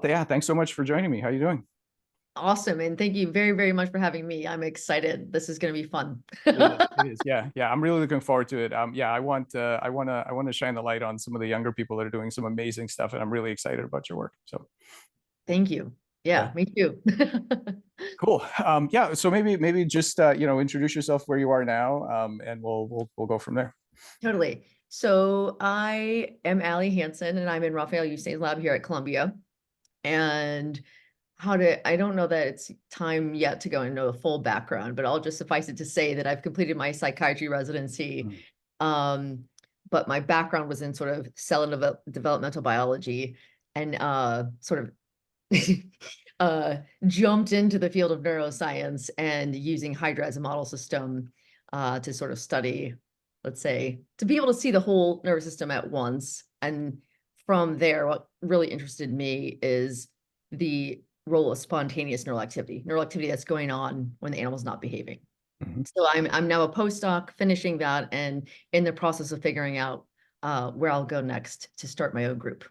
Yeah, thanks so much for joining me. How you doing? Awesome. And thank you very, very much for having me. I'm excited. This is going to be fun. It is. It is. Yeah, yeah. I'm really looking forward to it. Yeah, I want to shine the light on some of the younger people that are doing some amazing stuff, and I'm really excited about your work. So, Thank you. yeah, Yeah, me too. cool. Yeah. So maybe just introduce yourself where you are now, and we'll go from there. Totally. So I am Allie Hanson, and I'm in Raphael Yuse's lab here at Columbia. And I don't know that it's time yet to go into the full background, but I'll just suffice it to say that I've completed my psychiatry residency. Mm. Um, but my background was in sort of cell and developmental biology and sort of jumped into the field of neuroscience and using Hydra as a model system to sort of study, let's say, to be able to see the whole nervous system at once. And from there, what really interested me is the role of spontaneous neural activity that's going on when the animal's not behaving. Mhm. So I'm now a postdoc finishing that and in the process of figuring out where I'll go next to start my own group.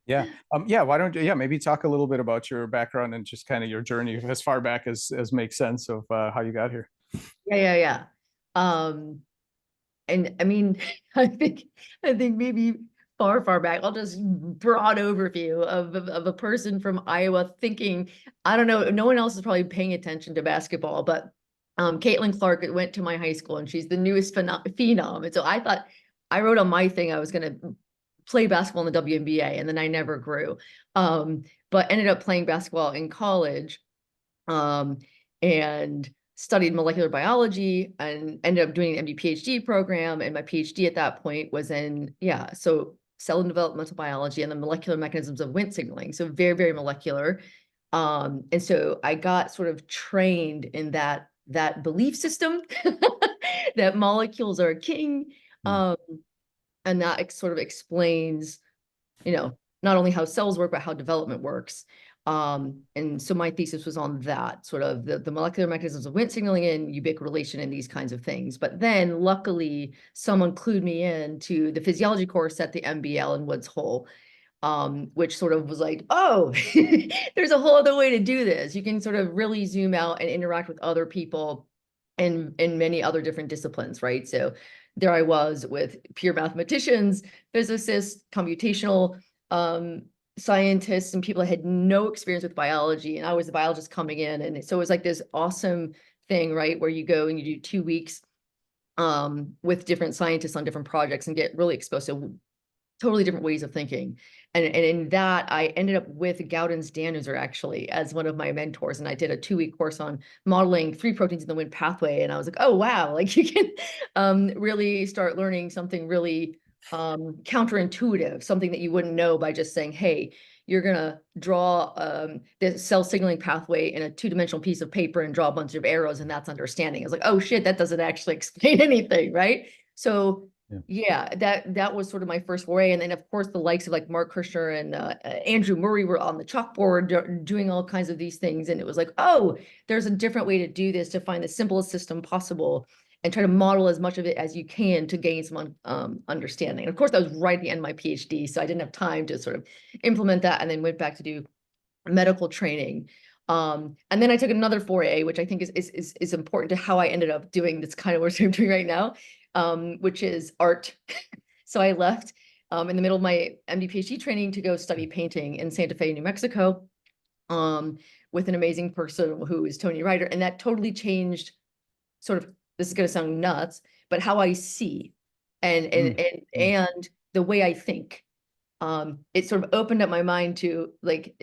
Yeah. Yeah. Why don't you? Yeah, maybe talk a little bit about your background and just kind of your journey as far back as makes sense of how you got here. Yeah. Um, and I mean, I think maybe far back, I'll just broad overview of a person from Iowa thinking, I don't know, no one else is probably paying attention to basketball, but Caitlin Clark went to my high school and she's the newest phenom. And so I wrote on my thing I was going to play basketball in the WNBA, and then I never grew. But ended up playing basketball in college. And studied molecular biology and ended up doing an MD PhD program. And my PhD at that point was in, so cell and developmental biology and the molecular mechanisms of Wnt signaling. So very, very molecular. And so I got sort of trained in that belief system that molecules are king. Mm. Um, and that sort of explains, not only how cells work, but how development works. And so my thesis was on that, sort of the molecular mechanisms of Wnt signaling and ubiquitination and these kinds of things. But then luckily, someone clued me in to the physiology course at the MBL in Woods Hole, which sort of was like, oh, there's a whole other way to do this. You can sort of really zoom out and interact with other people in many other different disciplines, right? So there I was with pure mathematicians, physicists, computational scientists, and people that had no experience with biology. And I was the biologist coming in. And so it was like this awesome thing, right? Where you go and you do 2 weeks with different scientists on different projects and get really exposed to totally different ways of thinking. And in that, I ended up with Gauden's Danuser actually as one of my mentors. And I did a 2-week course on modeling 3 proteins in the Wnt pathway. And I was like, oh, wow, like you can really start learning something really counterintuitive, something that you wouldn't know by just saying, hey, you're going to draw the cell signaling pathway in a 2-dimensional piece of paper and draw a bunch of arrows, and that's understanding. It's like, oh, shit, that doesn't actually explain anything, right? So yeah, that was sort of my first foray. And then of course the likes of like Mark Kirshner and Andrew Murray were on the chalkboard doing all kinds of these things. And it was like, oh, there's a different way to do this, to find the simplest system possible and try to model as much of it as you can to gain some understanding. And of course, that was right at the end of my PhD, so I didn't have time to sort of implement that, and then went back to do medical training. And then I took another foray, which I think is important to how I ended up doing this kind of work I'm doing right now, which is art. So I left in the middle of my MD PhD training to go study painting in Santa Fe, New Mexico, with an amazing person who is Tony Ryder. And that totally changed sort of, this is going to sound nuts, but how I see and the way I think. It sort of opened up my mind to like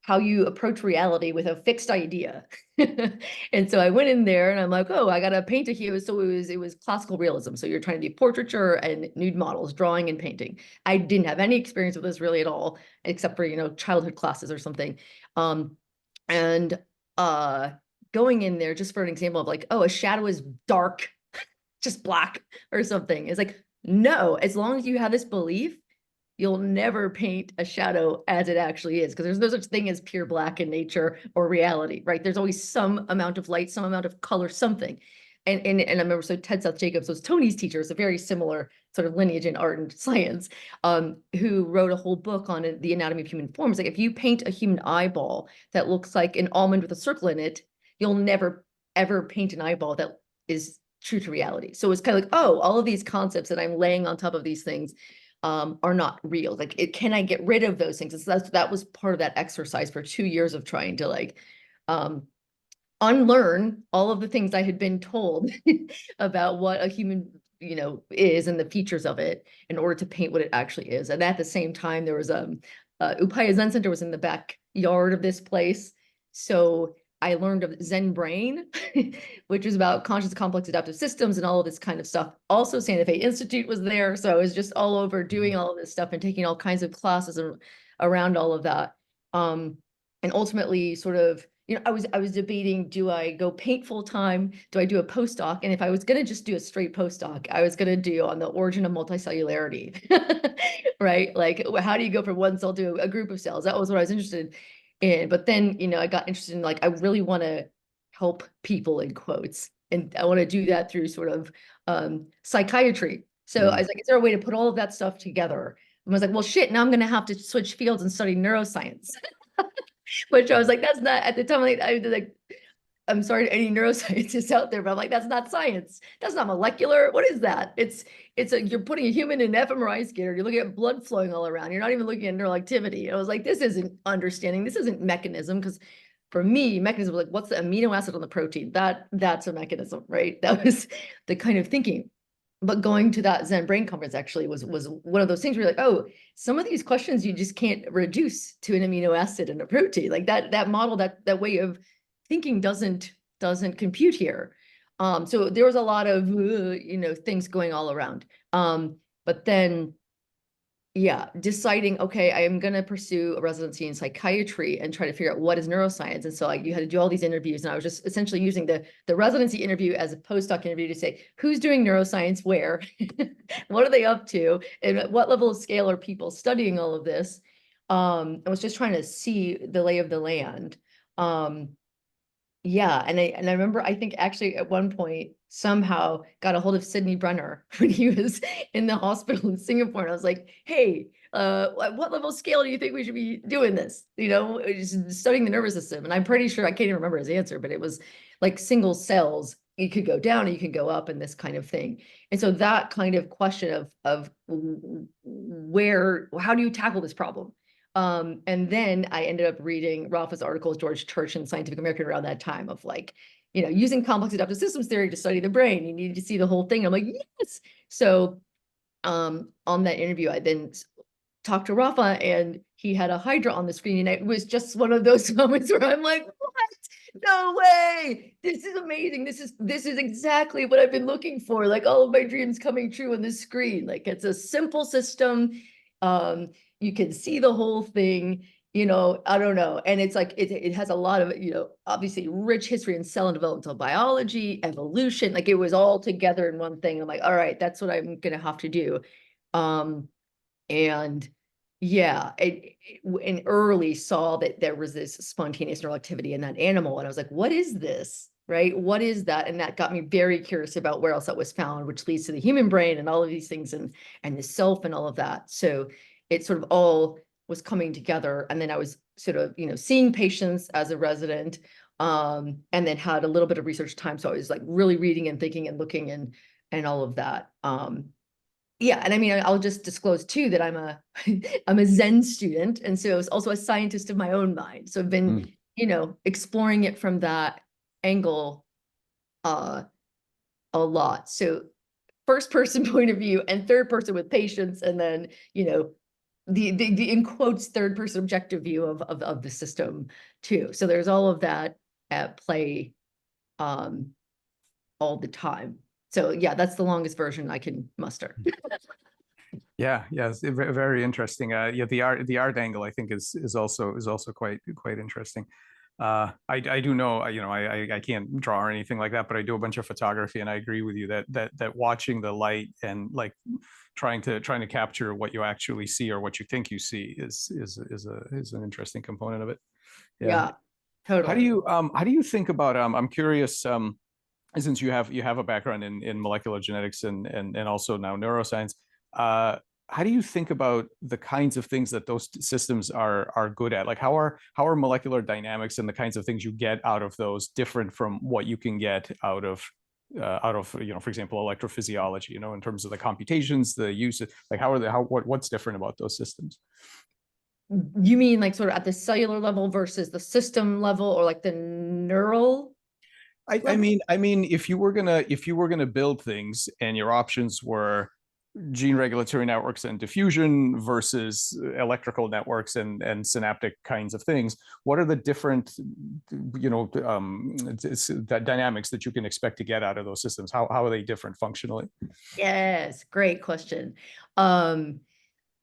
how you approach reality with a fixed idea. And so I went in there and I'm like, oh, I got to paint a hue. So it was classical realism. So you're trying to do portraiture and nude models, drawing and painting. I didn't have any experience with this really at all, except for, childhood classes or something. And going in there just for an example of like, oh, a shadow is dark, just black or something. It's like, no, as long as you have this belief, you'll never paint a shadow as it actually is, because there's no such thing as pure black in nature or reality, right? There's always some amount of light, some amount of color, something. And I remember, so Ted Seth Jacobs was Tony's teacher, so very similar sort of lineage in art and science, who wrote a whole book on the anatomy of human forms. Like if you paint a human eyeball that looks like an almond with a circle in it, you'll never ever paint an eyeball that is true to reality. So it's kind of like, oh, all of these concepts that I'm laying on top of these things are not real. Like, can I get rid of those things? And so that was part of that exercise for 2 years of trying to like unlearn all of the things I had been told about what a human, is and the features of it in order to paint what it actually is. And at the same time, there was Upaya Zen Center was in the backyard of this place. So I learned of Zen Brain, which is about conscious complex adaptive systems and all of this kind of stuff. Also, Santa Fe Institute was there. So I was just all over doing all of this stuff and taking all kinds of classes around all of that. And ultimately sort of, I was debating, do I go paint full time? Do I do a postdoc? And if I was going to just do a straight postdoc, I was going to do on the origin of multicellularity, right? Like, how do you go from one cell to a group of cells? That was what I was interested in. But then, I got interested in like, I really want to help people in quotes. And I want to do that through sort of psychiatry. So I was like, is there a way to put all of that stuff together? And I was like, well, shit, now I'm going to have to switch fields and study neuroscience. Which I was like, that's not, at the time, I'm sorry to any neuroscientists out there, but I'm like, that's not science. That's not molecular. What is that? You're putting a human in an fMRI scanner. You're looking at blood flowing all around. You're not even looking at neural activity. I was like, this isn't understanding. This isn't mechanism. Because for me, mechanism was like, what's the amino acid on the protein? That's a mechanism, right? That was the kind of thinking. But going to that Zen Brain conference actually was one of those things where you're like, oh, some of these questions you just can't reduce to an amino acid and a protein. Like that model, that way of thinking doesn't compute here. So there was a lot of things going all around. But then deciding, okay, I am going to pursue a residency in psychiatry and try to figure out what is neuroscience. And so you had to do all these interviews, and I was just essentially using the residency interview as a postdoc interview to say, who's doing neuroscience where, what are they up to, and at what level of scale are people studying all of this? I was just trying to see the lay of the land. And I remember, I think actually at one point somehow got a hold of Sidney Brenner when he was in the hospital in Singapore. And I was like, hey, what level of scale do you think we should be doing this? Just studying the nervous system. And I'm pretty sure, I can't even remember his answer, but it was like single cells. You could go down and you can go up and this kind of thing. And so that kind of question of how do you tackle this problem? And then I ended up reading Rafa's articles, George Church in Scientific American around that time of like, using complex adaptive systems theory to study the brain. You need to see the whole thing. I'm like, yes. So on that interview, I then talked to Rafa and he had a Hydra on the screen. And it was just one of those moments where I'm like, what? No way. This is amazing. This is exactly what I've been looking for. Like all of my dreams coming true on the screen. Like it's a simple system. You can see the whole thing, I don't know. And it's like, it has a lot of, obviously rich history in cell and developmental biology, evolution, like it was all together in one thing. I'm like, all right, that's what I'm going to have to do. And and early saw that there was this spontaneous neural activity in that animal. And I was like, what is this? Right? What is that? And that got me very curious about where else that was found, which leads to the human brain and all of these things and the self and all of that. So it sort of all was coming together. And then I was sort of, seeing patients as a resident, and then had a little bit of research time. So I was like really reading and thinking and looking and all of that. And I mean, I'll just disclose too that I'm a Zen student. And so I was also a scientist of my own mind. So I've been, exploring it from that angle a lot. So first person point of view and third person with patients, and then, the in quotes third person objective view of the system too. So there's all of that at play all the time. So that's the longest version I can muster. It's very interesting. The art angle I think is also quite interesting. I do know, I can't draw or anything like that, but I do a bunch of photography, and I agree with you that watching the light and like trying to capture what you actually see or what you think you see is an interesting component of it. Yeah, totally. How do you think about I'm curious, since you have a background in molecular genetics and also now neuroscience, how do you think about the kinds of things that those systems are good at? Like how are molecular dynamics and the kinds of things you get out of those different from what you can get out of for example, electrophysiology, in terms of the computations, the use, like what's different about those systems? You mean like sort of at the cellular level versus the system level, or like the neural I level? mean, if you were gonna build things and your options were gene regulatory networks and diffusion versus electrical networks and synaptic kinds of things, what are the different dynamics that you can expect to get out of those systems? How are they different functionally? Yes, great question. Um,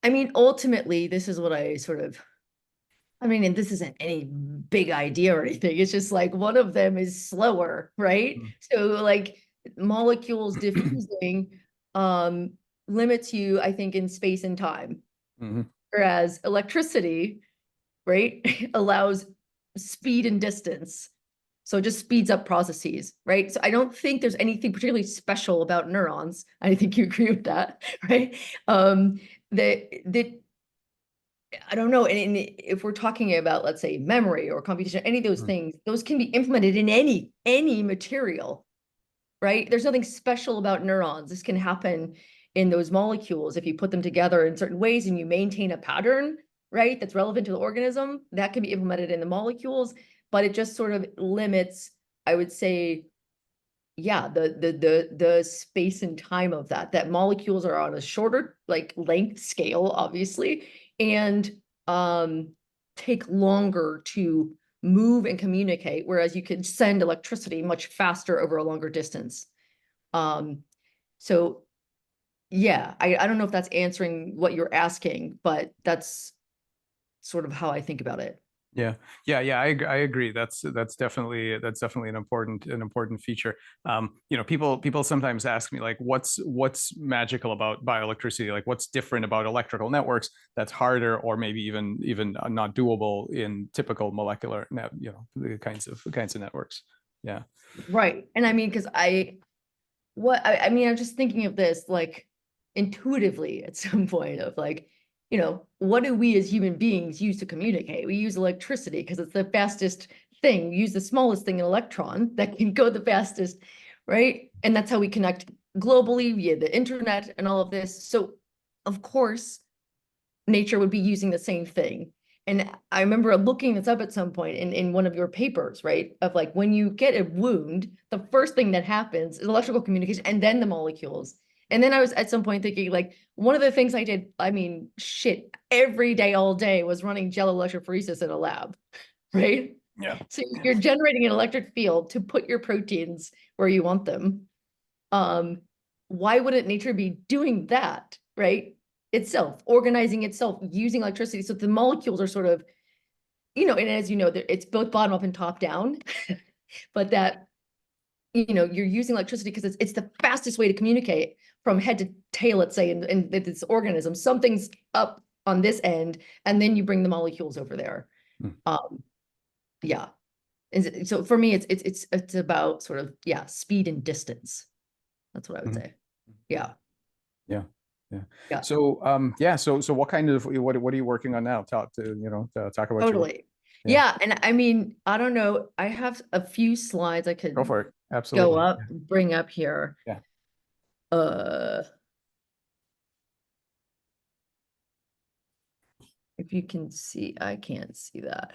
I mean, ultimately, this is what and this isn't any big idea or anything. It's just like one of them is slower, right? So like molecules diffusing um limits you, I think, in space and time. Mhm. Whereas electricity, right, allows speed and distance. So it just speeds up processes, right? So I don't think there's anything particularly special about neurons. I think you agree with that, right? That I don't know. And if we're talking about, let's say, memory or computation, any of those Mhm. things, those can be implemented in any material, right? There's nothing special about neurons. This can happen in those molecules if you put them together in certain ways and you maintain a pattern, right? That's relevant to the organism. That can be implemented in the molecules, but it just sort of limits, I would say, yeah, the space and time of that molecules are on a shorter like length scale, obviously, and um take longer to move and communicate, whereas you could send electricity much faster over a longer distance. So yeah, I don't know if that's answering what you're asking, but that's sort of how I think about it. Yeah, yeah. I agree. That's definitely an important feature. People sometimes ask me like, what's magical about bioelectricity? Like, what's different about electrical networks that's harder, or maybe even not doable in typical molecular the kinds of networks. Yeah. Right. And I mean, because I mean, I'm just thinking of this like intuitively at some point of like, what do we as human beings use to communicate? We use electricity because it's the fastest thing. We use the smallest thing, an electron, that can go the fastest, right? And that's how we connect globally via the internet and all of this. So, of course, nature would be using the same thing. And I remember looking this up at some point in one of your papers, right? Of like when you get a wound, the first thing that happens is electrical communication and then the molecules. And then I was at some point thinking, like, one of the things I did, I mean, shit, every day, all day was running gel electrophoresis in a lab, right? Yeah. So you're generating an electric field to put your proteins where you want them. Um, why wouldn't nature be doing that, right? Itself, organizing itself, using electricity. So the molecules are sort of, and as you know, it's both bottom up and top down, but that, you're using electricity because it's the fastest way to communicate from head to tail, let's say, in this organism. Something's up on this end, and then you bring the molecules over there. Mm. Yeah. And so for me, it's about sort of, yeah, speed and distance. That's what I would Mhm. say. Yeah. Yeah. Yeah. Yeah. So what kind of what are you working on now? Talk about your work. Totally. Yeah. Yeah. And I mean, I don't know. I have a few slides I Go could for it. go Absolutely. up, bring up here. Yeah. Uh, if you can see, I can't see that.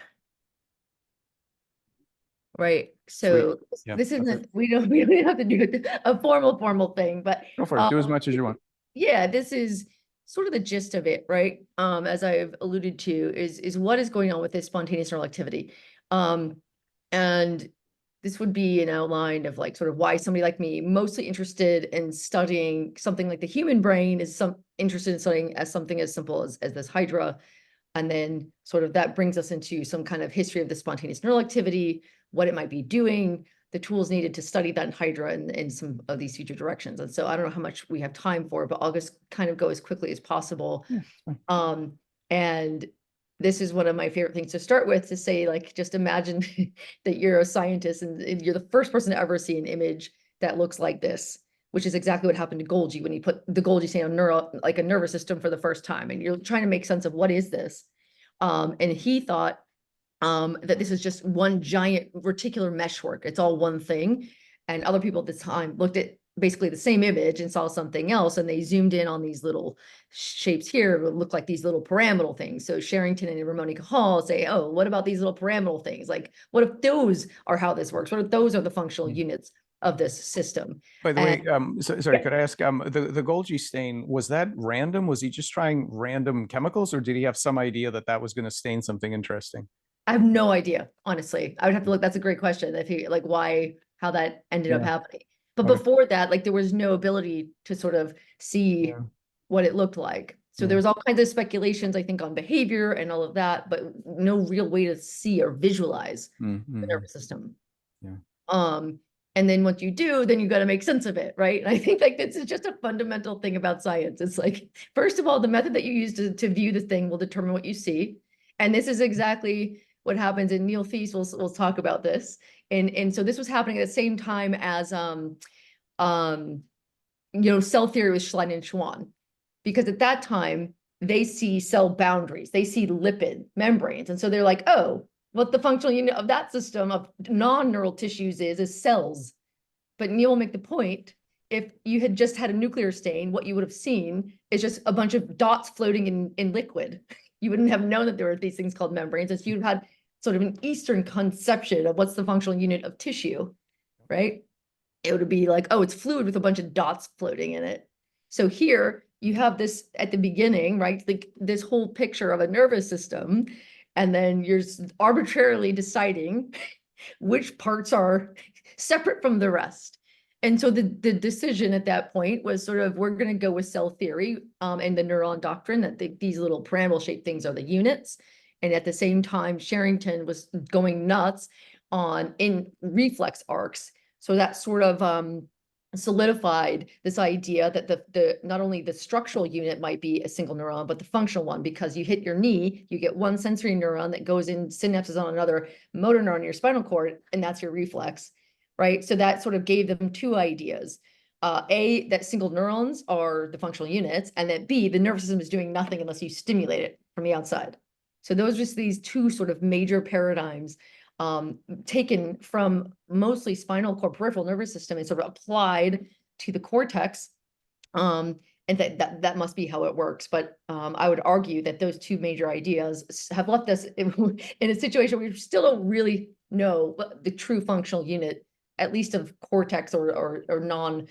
Right. Sweet. So Yeah. this That's it. isn't, we don't have to do a formal thing, but Go for it. um, Do as much as you want. yeah, this is sort of the gist of it, right? As I've alluded to, is what is going on with this spontaneous neural activity. And this would be an outline of like sort of why somebody like me, mostly interested in studying something like the human brain, is interested in studying as something as simple as this Hydra. And then sort of that brings us into some kind of history of the spontaneous neural activity, what it might be doing, the tools needed to study that in Hydra and in some of these future directions. And so I don't know how much we have time for, but I'll just kind of go as quickly as possible. Yeah. It's fine. And this is one of my favorite things to start with, to say, like, just imagine that you're a scientist and you're the first person to ever see an image that looks like this. which is exactly what happened to Golgi when he put the Golgi stain on like a nervous system for the first time. And you're trying to make sense of what is this? And he thought that this is just one giant reticular meshwork. It's all one thing. And other people at the time looked at basically the same image and saw something else, and they zoomed in on these little shapes here. It would look like these little pyramidal things. So Sherrington and Ramon Cajal say, oh, what about these little pyramidal things? Like, what if those are how this works? What if those are the functional units of this system? By the way, sorry, yeah. could I ask, the Golgi stain, was that random? Was he just trying random chemicals, or did he have some idea that that was going to stain something interesting? I have no idea, honestly. I would have to look. That's a great question. If he like how that ended up Yeah. happening. But Okay. before that, like there was no ability to sort of see Yeah. what it looked like. So Yeah. there was all kinds of speculations, I think, on behavior and all of that, but no real way to see or visualize the nervous system. Yeah. And then what you do, then you got to make sense of it, right? And I think like this is just a fundamental thing about science. It's like, first of all, the method that you use to view the thing will determine what you see. And this is exactly what happens. And Neil Thies will talk about this. And so this was happening at the same time as cell theory with Schlein and Schwann, because at that time they see cell boundaries, they see lipid membranes, and so they're like, oh, what the functional unit of that system of non-neural tissues is cells. But Neil will make the point, if you had just had a nuclear stain, what you would have seen is just a bunch of dots floating in liquid. You wouldn't have known that there were these things called membranes, if you'd had sort of an Eastern conception of what's the functional unit of tissue, right? It would be like, oh, it's fluid with a bunch of dots floating in it. So here you have this at the beginning, right? Like this whole picture of a nervous system, and then you're arbitrarily deciding which parts are separate from the rest. And so the decision at that point was sort of, we're going to go with cell theory and the neuron doctrine that these little pyramidal shaped things are the units. And at the same time, Sherrington was going nuts in reflex arcs. So that sort of solidified this idea that the not only the structural unit might be a single neuron, but the functional one, because you hit your knee, you get one sensory neuron that goes in synapses on another motor neuron in your spinal cord, and that's your reflex, right? So that sort of gave them two ideas. A, that single neurons are the functional units, and that B, the nervous system is doing nothing unless you stimulate it from the outside. So those are just these two sort of major paradigms taken from mostly spinal cord peripheral nervous system and sort of applied to the cortex. And that must be how it works. But I would argue that those two major ideas have left us in a situation where we still don't really know what the true functional unit, at least of cortex or non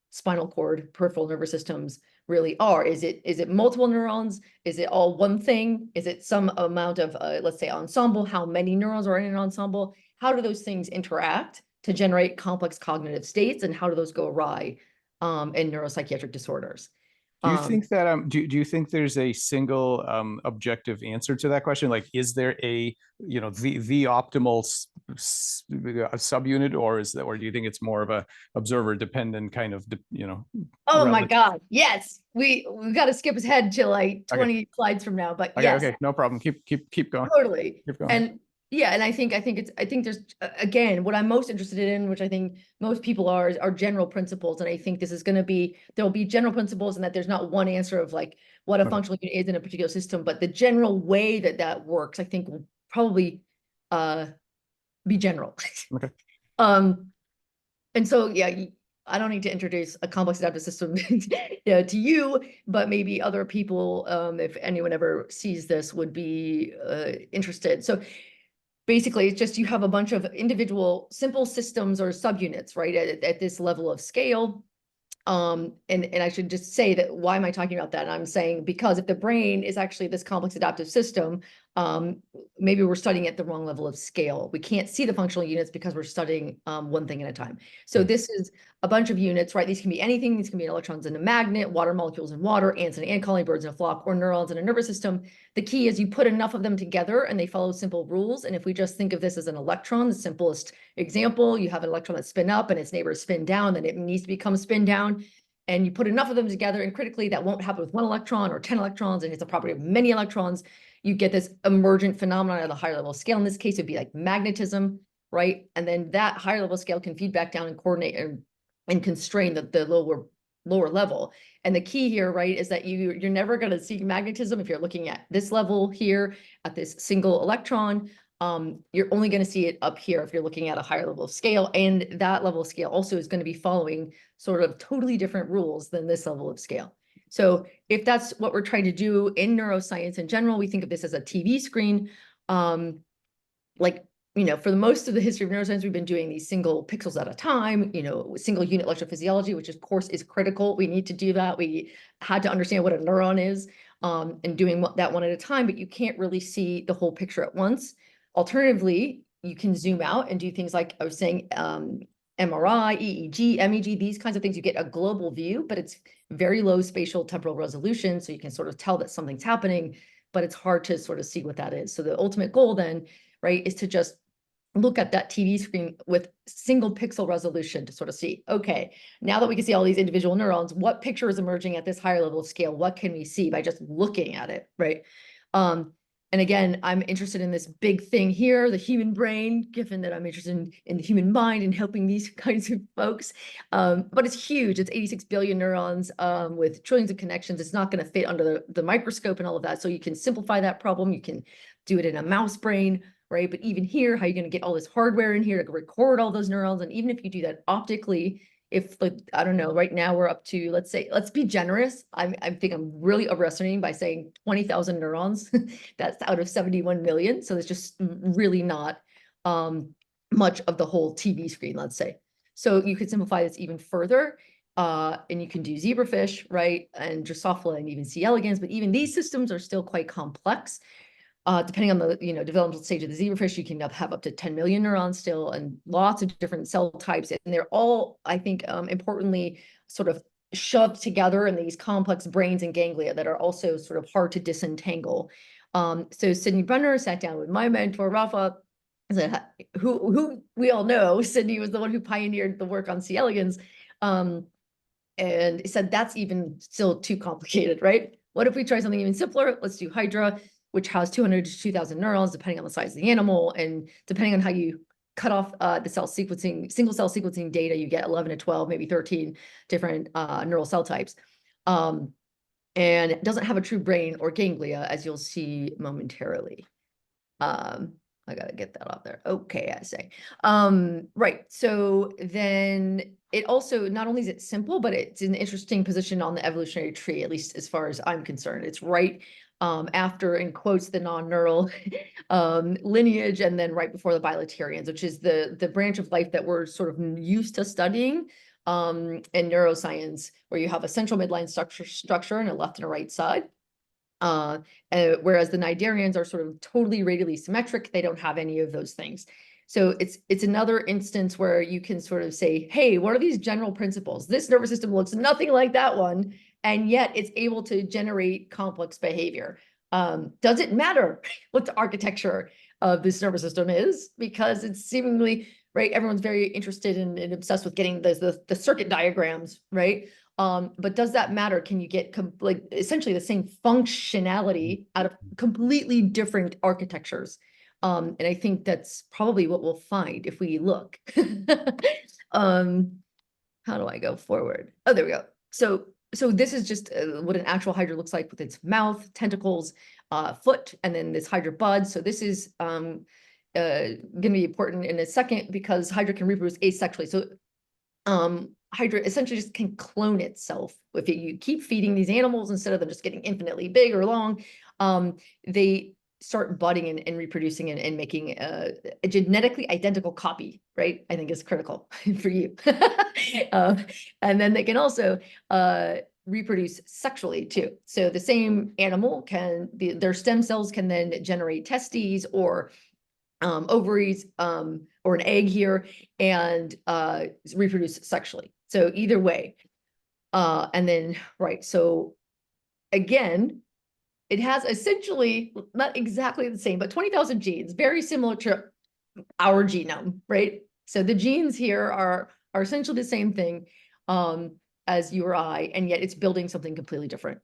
spinal cord peripheral nervous systems, really are. Is it multiple neurons? Is it all one thing? Is it some amount of let's say ensemble? How many neurons are in an ensemble? How do those things interact to generate complex cognitive states, and how do those go awry in neuropsychiatric disorders? Do you think that do you think there's a single objective answer to that question? Like, is there a the optimal subunit, or do you think it's more of a observer dependent kind of Oh my relative? God, yes. We got to skip ahead to like 20 slides from now, but yes. Okay, no problem. Keep going. Totally. Keep going. And yeah, and I think there's again, what I'm most interested in, which I think most people are general principles. And I think this is going to be, there'll be general principles, and that there's not one answer of like what a functional unit is in a particular system, but the general way that works, I think, will probably be general. Okay. And so, yeah, I don't need to introduce a complex adaptive system to you, but maybe other people, if anyone ever sees this, would be interested. So basically, it's just you have a bunch of individual simple systems or subunits, right, at this level of scale. And I should just say that, why am I talking about that? And I'm saying because if the brain is actually this complex adaptive system, maybe we're studying at the wrong level of scale. We can't see the functional units because we're studying one thing at a time. So this is a bunch of units, right? These can be anything. These can be electrons in a magnet, water molecules in water, ants in an ant colony, birds in a flock, or neurons in a nervous system. The key is you put enough of them together and they follow simple rules. And if we just think of this as an electron, the simplest example, you have an electron that spin up and its neighbors spin down, then it needs to become spin down. And you put enough of them together, and critically, that won't happen with one electron or 10 electrons, and it's a property of many electrons. You get this emergent phenomenon at a higher level scale. In this case, it'd be like magnetism, right? And then that higher level scale can feed back down and coordinate and and constrain the lower level. And the key here, right, is that you're never going to see magnetism if you're looking at this level here at this single electron. You're only going to see it up here if you're looking at a higher level of scale, and that level of scale also is going to be following sort of totally different rules than this level of scale. So if that's what we're trying to do in neuroscience in general, we think of this as a TV screen. Like, you know, for the most of the history of neuroscience, we've been doing these single pixels at a time, you know, single unit electrophysiology, which of course is critical. We need to do that. We had to understand what a neuron is, and doing that one at a time, but you can't really see the whole picture at once. Alternatively, you can zoom out and do things like I was saying, MRI, EEG, MEG, these kinds of things. You get a global view, but it's very low spatial temporal resolution. So you can sort of tell that something's happening, but it's hard to sort of see what that is. So the ultimate goal then, right, is to just look at that TV screen with single pixel resolution to sort of see, okay, now that we can see all these individual neurons, what picture is emerging at this higher level of scale? What can we see by just looking at it, right? And again, I'm interested in this big thing here, the human brain, given that I'm interested in the human mind and helping these kinds of folks. But it's huge. It's 86 billion neurons with trillions of connections. It's not going to fit under the microscope and all of that. So you can simplify that problem. You can do it in a mouse brain, right? But even here, how are you going to get all this hardware in here to record all those neurons? And even if you do that optically, if like, I don't know, right now we're up to, let's say, let's be generous. I think I'm really overestimating by saying 20,000 neurons. That's out of 71 million. So it's just really not much of the whole TV screen, let's say. So you could simplify this even further. And you can do zebrafish, right? And Drosophila and even C. elegans, but even these systems are still quite complex. Depending on the developmental stage of the zebrafish, you can have up to 10 million neurons still, and lots of different cell types. And they're all, I think, importantly, sort of shoved together in these complex brains and ganglia that are also sort of hard to disentangle. So Sydney Brenner sat down with my mentor, Rafa, who we all know. Sydney was the one who pioneered the work on C. elegans. And said, that's even still too complicated, right? What if we try something even simpler? Let's do Hydra, which has 200 to 2,000 neurons, depending on the size of the animal. And depending on how you cut off the cell sequencing, single cell sequencing data, you get 11 to 12, maybe 13 different neural cell types. And it doesn't have a true brain or ganglia, as you'll see momentarily. I gotta get that off there. Okay, I say. Right. So then it also, not only is it simple, but it's an interesting position on the evolutionary tree, at least as far as I'm concerned. It's right after, in quotes, the non-neural lineage, and then right before the bilaterians, which is the branch of life that we're sort of used to studying in neuroscience, where you have a central midline structure and a left and a right side. Whereas the cnidarians are sort of totally radially symmetric. They don't have any of those things. So it's another instance where you can sort of say, hey, what are these general principles? This nervous system looks nothing like that one, and yet it's able to generate complex behavior. Does it matter what the architecture of this nervous system is? Because it's seemingly, right, everyone's very interested and obsessed with getting the circuit diagrams, right? But does that matter? Can you get like essentially the same functionality out of completely different architectures? And I think that's probably what we'll find if we look. How do I go forward? Oh, there we go. So this is just what an actual Hydra looks like with its mouth, tentacles, foot, and then this Hydra bud. So this is going to be important in a second because Hydra can reproduce asexually. So Hydra essentially just can clone itself. If you keep feeding these animals instead of them just getting infinitely big or long, they start budding and reproducing and making a genetically identical copy, right? I think is critical for you. And then they can also reproduce sexually too. So the same animal their stem cells can then generate testes or ovaries or an egg here and reproduce sexually. So either way. And then, right, so again, it has essentially, not exactly the same, but 20,000 genes, very similar to our genome, right? So the genes here are essentially the same thing as you or I, and yet it's building something completely different.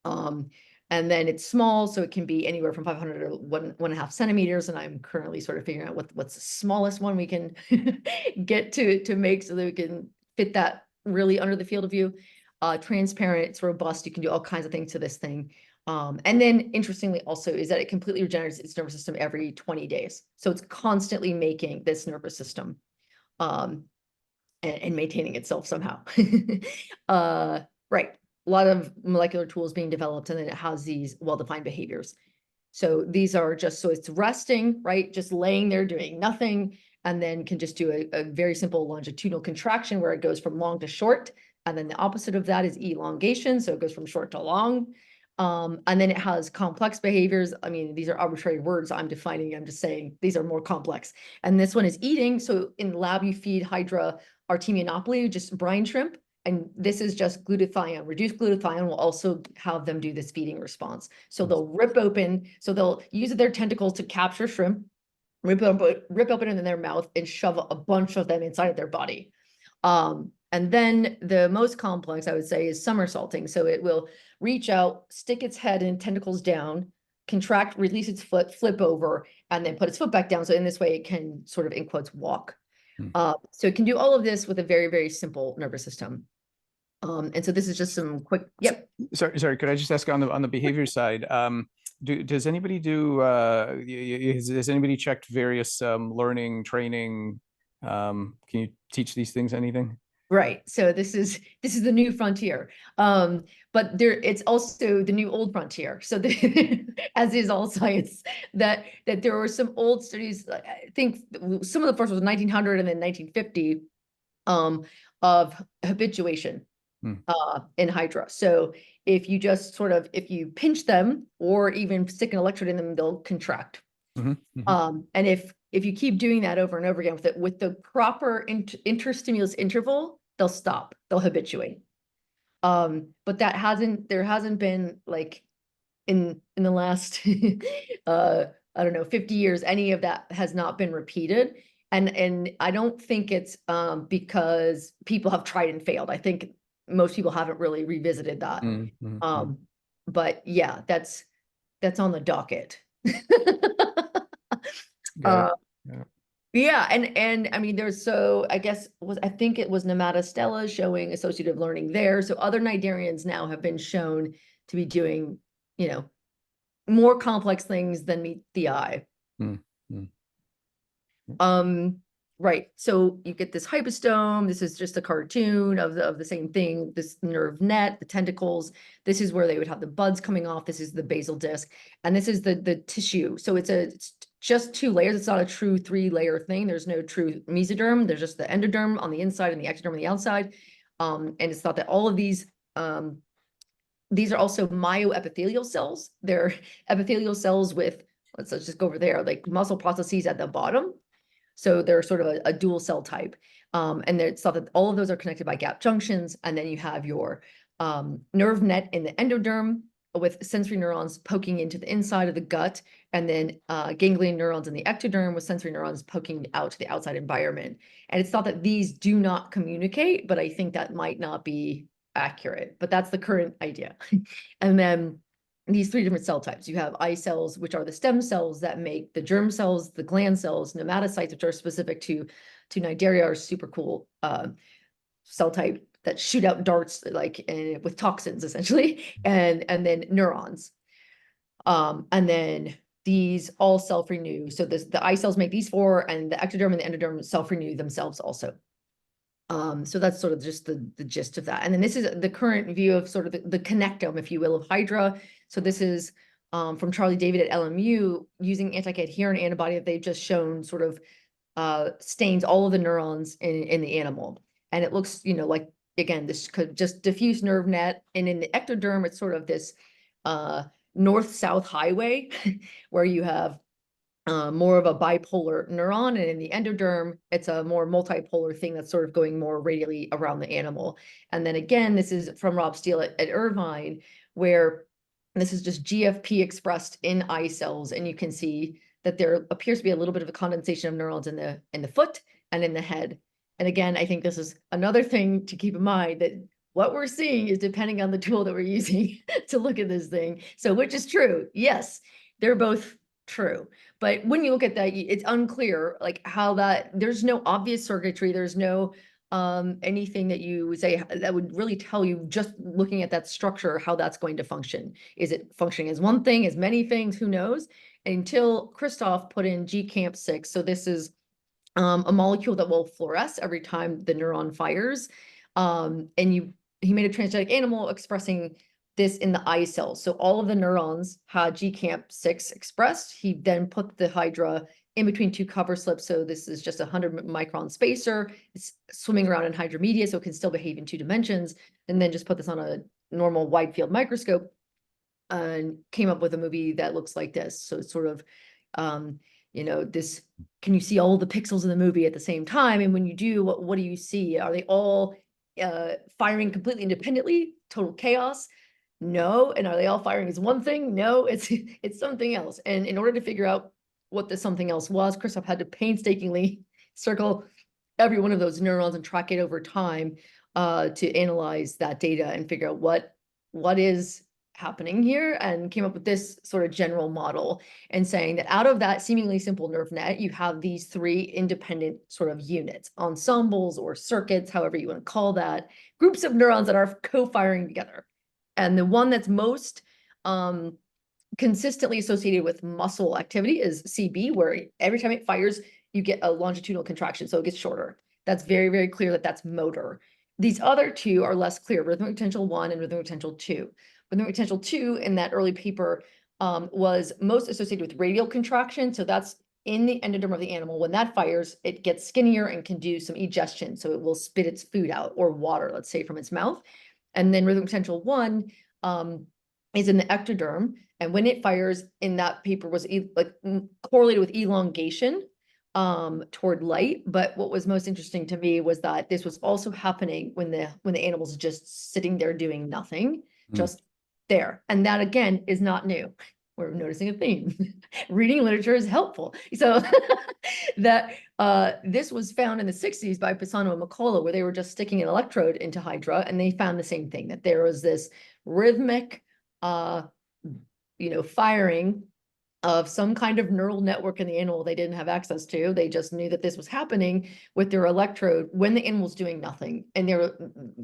And then it's small, so it can be anywhere from 500 to 1.5 centimeters. And I'm currently sort of figuring out what's the smallest one we can get to make so that we can fit that really under the field of view. Transparent, it's robust. You can do all kinds of things to this thing. And then interestingly also is that it completely regenerates its nervous system every 20 days. So it's constantly making this nervous system and maintaining itself somehow. Right. A lot of molecular tools being developed, and then it has these well-defined behaviors. So these are just, so it's resting, right? Just laying there doing nothing, and then can just do a very simple longitudinal contraction where it goes from long to short. And then the opposite of that is elongation. So it goes from short to long. And then it has complex behaviors. I mean, these are arbitrary words I'm defining. I'm just saying these are more complex. And this one is eating. So in the lab, you feed Hydra artemionopoli, just brine shrimp. And this is just glutathione. Reduced glutathione will also have them do this feeding response. So they'll rip open, so they'll use their tentacles to capture shrimp, rip open in their mouth and shove a bunch of them inside of their body. And then the most complex, I would say, is somersaulting. So it will reach out, stick its head and tentacles down, contract, release its foot, flip over, and then put its foot back down. So in this way, it can sort of, in quotes, walk. So it can do all of this with a very, very simple nervous system. And so this is just some quick, yep. Sorry, could I just ask on the behavior side? Does anybody do, has anybody checked various learning, training? Can you teach these things anything? Right. So this is the new frontier. But it's also the new old frontier. So as is all science, that there were some old studies, I think some of the first was 1900 and then 1950, of habituation in Hydra. So if you just sort of, if you pinch them or even stick an electrode in them, they'll contract. And if you keep doing that over and over again with the proper interstimulus interval, they'll stop, they'll habituate. But there hasn't been, like, in the last I don't know, 50 years, any of that has not been repeated. And I don't think it's because people have tried and failed. I think most people haven't really revisited that. But yeah, that's on the docket. Yeah, and I mean, I think it was Nematostella showing associative learning there. So other cnidarians now have been shown to be doing, more complex things than meet the eye. Right. So you get this hypostome. This is just a cartoon of the same thing. This nerve net, the tentacles. This is where they would have the buds coming off. This is the basal disc, and this is the tissue. So it's just 2 layers. It's not a true 3-layer thing. There's no true mesoderm. There's just the endoderm on the inside and the ectoderm on the outside. And it's thought that all of these are also myoepithelial cells. They're epithelial cells with, let's just go over there, like muscle processes at the bottom. So they're sort of a dual cell type. And it's thought that all of those are connected by gap junctions. And then you have your nerve net in the endoderm with sensory neurons poking into the inside of the gut, and then ganglion neurons in the ectoderm with sensory neurons poking out to the outside environment. And it's thought that these do not communicate, but I think that might not be accurate, but that's the current idea. And then these 3 different cell types. You have eye cells, which are the stem cells that make the germ cells, the gland cells, nematocytes, which are specific to cnidaria, are super cool cell type that shoot out darts, like with toxins essentially, and then neurons. And then these all self-renew. So the eye cells make these 4, and the ectoderm and the endoderm self-renew themselves also. So that's sort of just the gist of that. And then this is the current view of sort of the connectome, if you will, of Hydra. So this is from Charlie David at LMU using anti-cadherin antibody that they've just shown sort of stains all of the neurons in the animal. And it looks, like, again, this could just diffuse nerve net. And in the ectoderm, it's sort of this north-south highway where you have more of a bipolar neuron, and in the endoderm, it's a more multipolar thing that's sort of going more radially around the animal. And then again, this is from Rob Steele at Irvine, where this is just GFP expressed in eye cells, and you can see that there appears to be a little bit of a condensation of neurons in the foot and in the head. And again, I think this is another thing to keep in mind, that what we're seeing is depending on the tool that we're using to look at this thing. So which is true? Yes, they're both true. But when you look at that, it's unclear, like, how there's no obvious circuitry. There's no anything that you would say that would really tell you, just looking at that structure, how that's going to function? Is it functioning as one thing, as many things? Who knows? Until Christoph put in GCamp6. So this is a molecule that will fluoresce every time the neuron fires. He made a transgenic animal expressing this in the eye cells. So all of the neurons had GCamp6 expressed. He then put the Hydra in between two cover slips. So this is just a 100-micron spacer. It's swimming around in Hydra media, so it can still behave in 2 dimensions. And then just put this on a normal wide field microscope and came up with a movie that looks like this. So it's sort of, this, can you see all the pixels in the movie at the same time? And when you do, what do you see? Are they all firing completely independently? Total chaos? No. And are they all firing as one thing? No, it's something else. And in order to figure out what the something else was, Christoph had to painstakingly circle every one of those neurons and track it over time to analyze that data and figure out what is happening here, and came up with this sort of general model, and saying that out of that seemingly simple nerve net, you have these 3 independent sort of units, ensembles or circuits, however you want to call that, groups of neurons that are co-firing together. And the one that's most consistently associated with muscle activity is CB, where every time it fires, you get a longitudinal contraction, so it gets shorter. That's very, very clear that that's motor. These other 2 are less clear, rhythmic potential 1 and rhythmic potential 2. Rhythmic potential 2 in that early paper was most associated with radial contraction. So that's in the endoderm of the animal. When that fires, it gets skinnier and can do some egestion. So it will spit its food out, or water, let's say, from its mouth. And then rhythmic potential 1 is in the ectoderm. And when it fires, in that paper, was correlated with elongation toward light. But what was most interesting to me was that this was also happening when the animal's just sitting there doing nothing, just there. And that, again, is not new. We're noticing a theme. Reading literature is helpful. So that this was found in the 60s by Pisano and McCullough, where they were just sticking an electrode into Hydra, and they found the same thing, that there was this rhythmic firing of some kind of neural network in the animal they didn't have access to. They just knew that this was happening with their electrode when the animal's doing nothing. And they were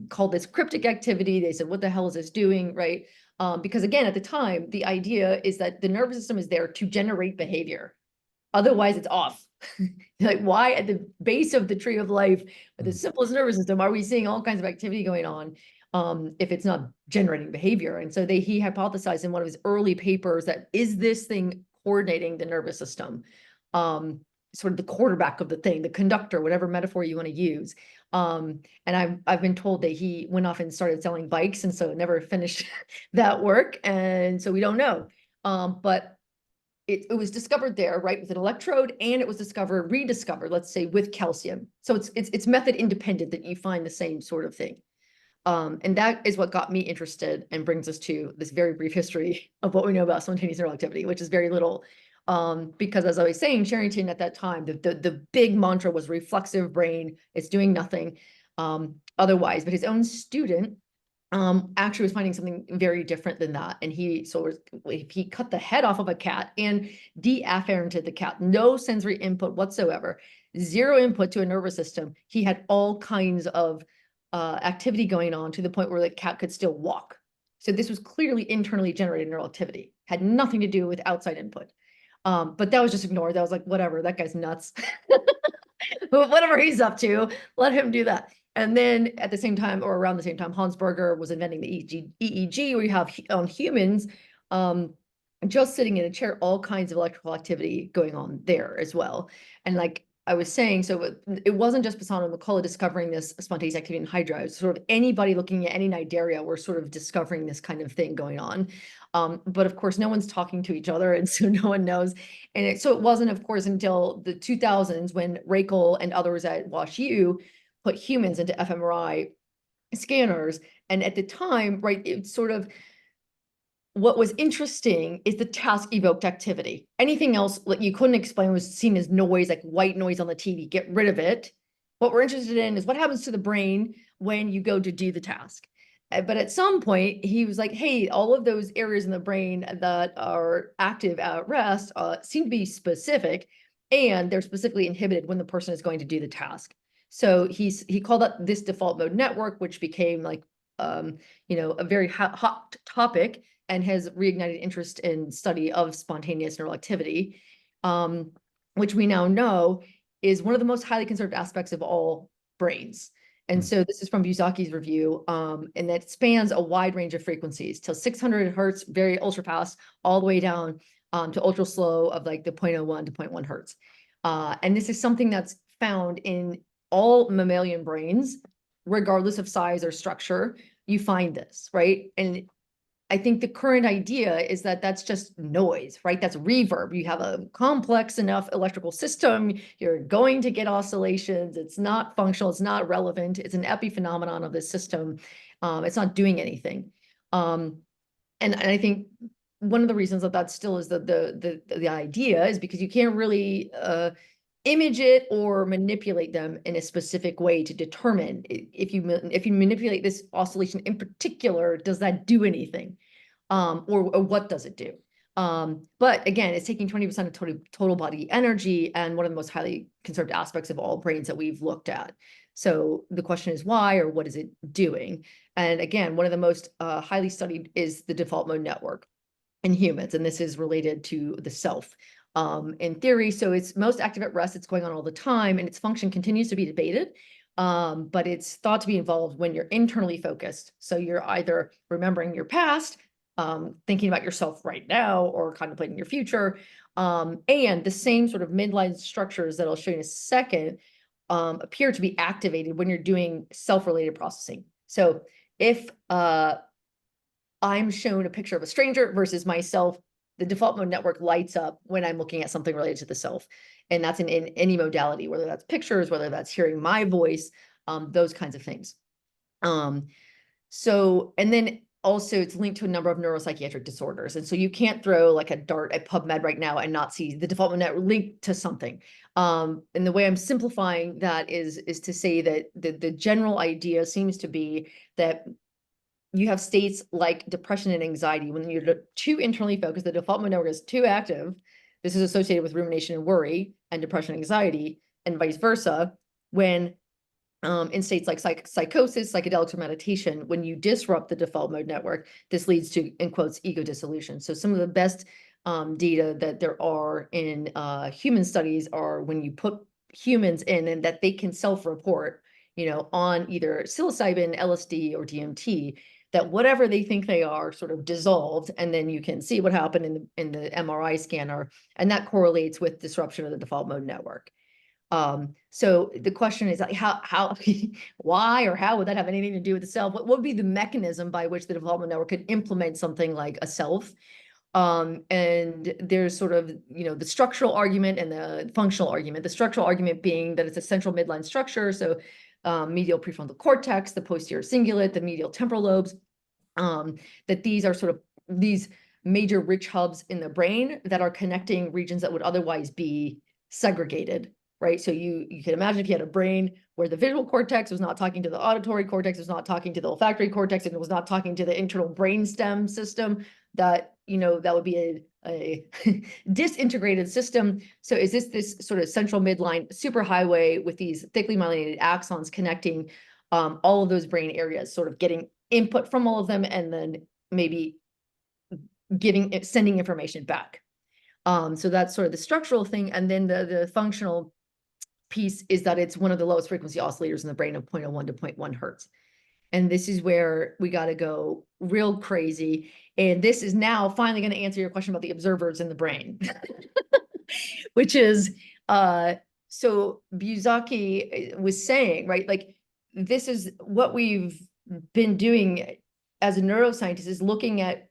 called this cryptic activity. They said, what the hell is this doing, right? Because again, at the time, the idea is that the nervous system is there to generate behavior. Otherwise, it's off. Like, why at the base of the tree of life, with the simplest nervous system, are we seeing all kinds of activity going on if it's not generating behavior? And so he hypothesized in one of his early papers that, is this thing coordinating the nervous system? Sort of the quarterback of the thing, the conductor, whatever metaphor you want to use. And I've been told that he went off and started selling bikes, and so never finished that work. And so we don't know. But it was discovered there, right, with an electrode, and it was rediscovered, let's say, with calcium. So it's method independent that you find the same sort of thing. And that is what got me interested, and brings us to this very brief history of what we know about spontaneous neural activity, which is very little. Because as I was saying, Sherrington at that time, the big mantra was reflexive brain. It's doing nothing otherwise. But his own student actually was finding something very different than that. And he cut the head off of a cat and deafferented the cat, no sensory input whatsoever, 0 input to a nervous system. He had all kinds of activity going on, to the point where the cat could still walk. So this was clearly internally generated neural activity, had nothing to do with outside input. But that was just ignored. That was like, whatever, that guy's nuts. Whatever he's up to, let him do that. And then at the same time, or around the same time, Hans Berger was inventing the EEG, where you have on humans just sitting in a chair, all kinds of electrical activity going on there as well. And like I was saying, so it wasn't just Pisano and McCullough discovering this spontaneous activity in Hydra. It was sort of anybody looking at any Nidaria were sort of discovering this kind of thing going on. But of course, no one's talking to each other, and so no one knows. And so it wasn't, of course, until the 2000s when Rakel and others at WashU put humans into fMRI scanners. And at the time, right, it's sort of, what was interesting is the task evoked activity. Anything else, like, you couldn't explain, was seen as noise, like white noise on the TV, get rid of it. What we're interested in is what happens to the brain when you go to do the task. But at some point, he was like, hey, all of those areas in the brain that are active at rest seem to be specific, and they're specifically inhibited when the person is going to do the task. So he called up this default mode network, which became like, a very hot topic and has reignited interest in study of spontaneous neural activity, which we now know is one of the most highly conserved aspects of all brains. And so this is from Buzaki's review, and that spans a wide range of frequencies till 600 hertz, very ultra fast, all the way down to ultra slow of like the 0.01 to 0.1 hertz. And this is something that's found in all mammalian brains, regardless of size or structure. You find this, right? And I think the current idea is that that's just noise, right? That's reverb. You have a complex enough electrical system, you're going to get oscillations. It's not functional, it's not relevant. It's an epiphenomenon of this system. It's not doing anything. And I think one of the reasons that still is the idea is because you can't really image it or manipulate them in a specific way to determine if you manipulate this oscillation in particular, does that do anything? Or what does it do? But again, it's taking 20% of total body energy, and one of the most highly conserved aspects of all brains that we've looked at. So the question is why, or what is it doing? And again, one of the most highly studied is the default mode network in humans, and this is related to the self. In theory, so it's most active at rest, it's going on all the time, and its function continues to be debated, but it's thought to be involved when you're internally focused. So you're either remembering your past, thinking about yourself right now, or contemplating your future. And the same sort of midline structures that I'll show you in a second appear to be activated when you're doing self-related processing. So if I'm shown a picture of a stranger versus myself, the default mode network lights up when I'm looking at something related to the self. And that's in any modality, whether that's pictures, whether that's hearing my voice, those kinds of things. So, and then also it's linked to a number of neuropsychiatric disorders. And so you can't throw like a dart at PubMed right now and not see the default mode network linked to something. And the way I'm simplifying that is to say that the general idea seems to be that you have states like depression and anxiety. When you're too internally focused, the default mode network is too active. This is associated with rumination and worry and depression and anxiety, and vice versa. When in states like psychosis, psychedelics, or meditation, when you disrupt the default mode network, this leads to, in quotes, ego dissolution. So some of the best data that there are in human studies are when you put humans in and that they can self-report, on either psilocybin, LSD, or DMT, that whatever they think they are sort of dissolved, and then you can see what happened in the MRI scanner, and that correlates with disruption of the default mode network. So the question is like, how, why, or how would that have anything to do with the self? What would be the mechanism by which the default mode network could implement something like a self? And there's sort of, the structural argument and the functional argument. The structural argument being that it's a central midline structure. So medial prefrontal cortex, the posterior cingulate, the medial temporal lobes, that these are sort of these major rich hubs in the brain that are connecting regions that would otherwise be segregated, right? So you can imagine if you had a brain where the visual cortex was not talking to the auditory cortex, was not talking to the olfactory cortex, and it was not talking to the internal brainstem system, that that would be a disintegrated system. So is this sort of central midline superhighway with these thickly myelinated axons connecting all of those brain areas, sort of getting input from all of them, and then maybe sending information back. So that's sort of the structural thing. And then the functional piece is that it's one of the lowest frequency oscillators in the brain of 0.01 to 0.1 hertz. And this is where we got to go real crazy. And this is now finally going to answer your question about the observers in the brain, which is, so Buzaki was saying, right, like, this is what we've been doing as a neuroscientist, is looking at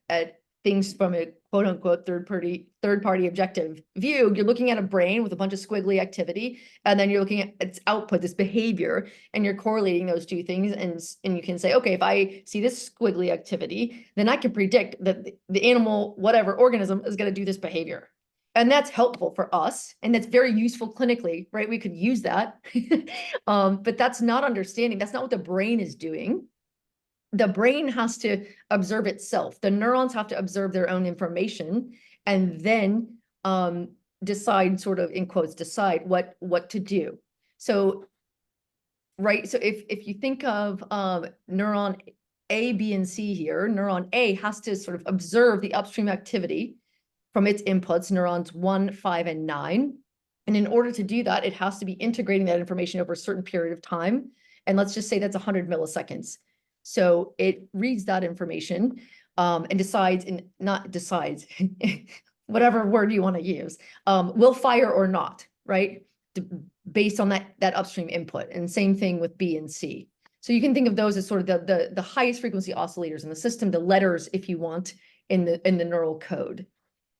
things from a quote unquote third party objective view. You're looking at a brain with a bunch of squiggly activity, and then you're looking at its output, this behavior, and you're correlating those two things. And you can say, okay, if I see this squiggly activity, then I can predict that the animal, whatever organism, is going to do this behavior. And that's helpful for us, and that's very useful clinically, right? We could use that. But that's not understanding. That's not what the brain is doing. The brain has to observe itself. The neurons have to observe their own information, and then decide, sort of in quotes, decide what to do. So right? So if you think of neuron A, B, and C here, neuron A has to sort of observe the upstream activity from its inputs, neurons 1, 5, and 9. And in order to do that, it has to be integrating that information over a certain period of time. And let's just say that's 100 milliseconds. So it reads that information and decides, and not decides, whatever word you want to use, will fire or not, right? Based on that upstream input. And same thing with B and C. So you can think of those as sort of the highest frequency oscillators in the system, the letters, if you want, in the neural code.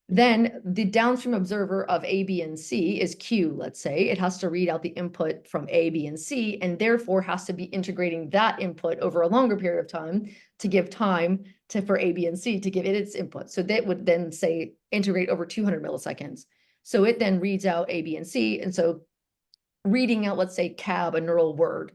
Then the downstream observer of A, B, and C is Q, let's say. It has to read out the input from A, B, and C, and therefore has to be integrating that input over a longer period of time to give time for A, B, and C to give it its input. So that would then say integrate over 200 milliseconds. So it then reads out A, B, and C. And so reading out, let's say, cab, a neural word.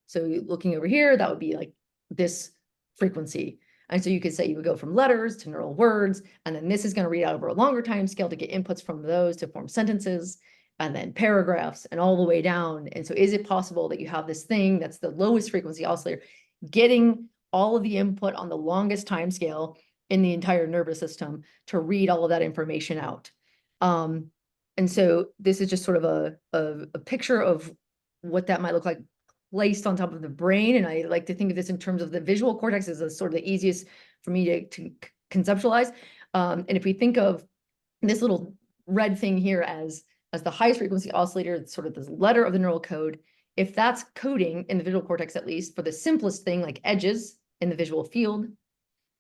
So looking over here, that would be like this frequency. And so you could say you would go from letters to neural words, and then this is going to read out over a longer time scale to get inputs from those to form sentences, and then paragraphs, and all the way down. And so is it possible that you have this thing that's the lowest frequency oscillator getting all of the input on the longest time scale in the entire nervous system to read all of that information out? And so this is just sort of a picture of what that might look like placed on top of the brain. And I like to think of this in terms of the visual cortex as a sort of the easiest for me to conceptualize. And if we think of this little red thing here as the highest frequency oscillator, it's sort of the letter of the neural code. If that's coding in the visual cortex, at least for the simplest thing like edges in the visual field,